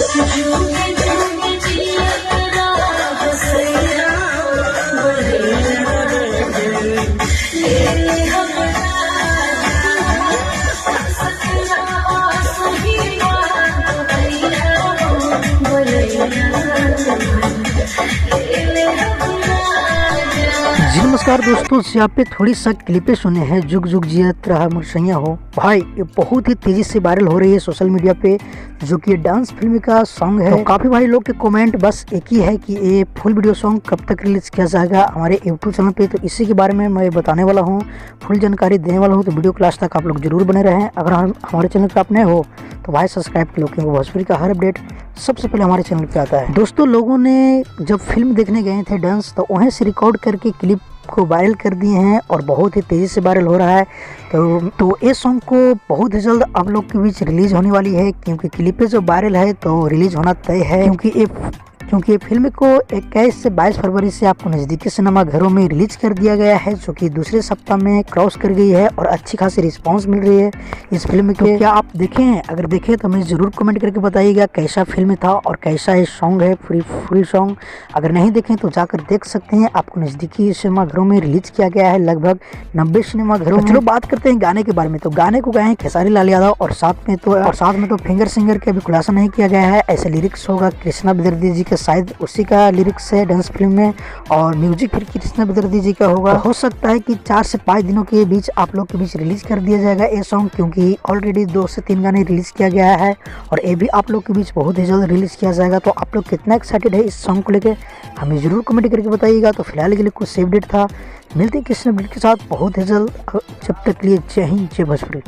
जी नमस्कार दोस्तों, यहाँ पे थोड़ी सा क्लिपें सुने हैं। जुग जुग जियत रहा मुरसैया हो भाई, ये बहुत ही तेजी से वायरल हो रही है सोशल मीडिया पे, जो कि ये डांस फिल्म का सॉन्ग है। तो काफी भाई लोग के कमेंट बस एक ही है कि ये फुल वीडियो सॉन्ग कब तक रिलीज किया जाएगा हमारे यूट्यूब चैनल पे। तो इसी के बारे में मैं बताने वाला हूँ, फुल जानकारी देने वाला हूँ। तो वीडियो क्लास तक आप लोग जरूर बने रहें। अगर हमारे चैनल पर आप नए हो तो भाई सब्सक्राइब कर लो, क्योंकि भोजपुरी का हर अपडेट सबसे पहले हमारे चैनल पे आता है। दोस्तों, लोगों ने जब फिल्म देखने गए थे डांस, तो वहीं से रिकॉर्ड करके क्लिप को वायरल कर दिए हैं और बहुत ही तेज़ी से वायरल हो रहा है। तो ये सॉन्ग को बहुत ही जल्द आप लोग के बीच रिलीज होने वाली है, क्योंकि क्लिपें जो वायरल है तो रिलीज होना तय है। क्योंकि ये फिल्म को 21 से 22 फरवरी से आपको नज़दीकी सिनेमा घरों में रिलीज कर दिया गया है, जो कि दूसरे सप्ताह में क्रॉस कर गई है और अच्छी खासी रिस्पांस मिल रही है इस फिल्म के। क्या आप देखे हैं? अगर देखे तो हमें ज़रूर कमेंट करके बताइएगा कैसा फिल्म था और कैसा ये सॉन्ग है, फ्री सॉन्ग। अगर नहीं देखें तो जाकर देख सकते हैं, आपको नज़दीकी सिनेमा घरों में रिलीज किया गया है, लगभग 90 सिनेमा घरों में। चलो बात करते हैं गाने के बारे में। तो गाने को गाए हैं खेसारी लाल यादव, और साथ में तो फिंगर सिंगर का भी खुलासा नहीं किया गया है। ऐसे लिरिक्स होगा कृष्णा विदर्दी जी के, शायद उसी का लिरिक्स है डांस फिल्म में, और म्यूजिक फिर कृष्णा विदर्दी जी का होगा। हो सकता है कि 4 से 5 दिनों के बीच आप लोग के बीच रिलीज कर दिया जाएगा ये सॉन्ग, क्योंकि ऑलरेडी 2 से 3 गाने रिलीज किया गया है और ये भी आप लोग के बीच बहुत ही जल्द रिलीज किया जाएगा। तो आप लोग कितना एक्साइटेड है इस सॉन्ग को लेकर हमें जरूर कमेंट करके बताइएगा। तो फिलहाल के लिए कुछ सेव डेट था, मिलते हैं किसी अपडेट के साथ बहुत ही जल्द। जब तक लिए जय हिंद, जय भोजपुरी।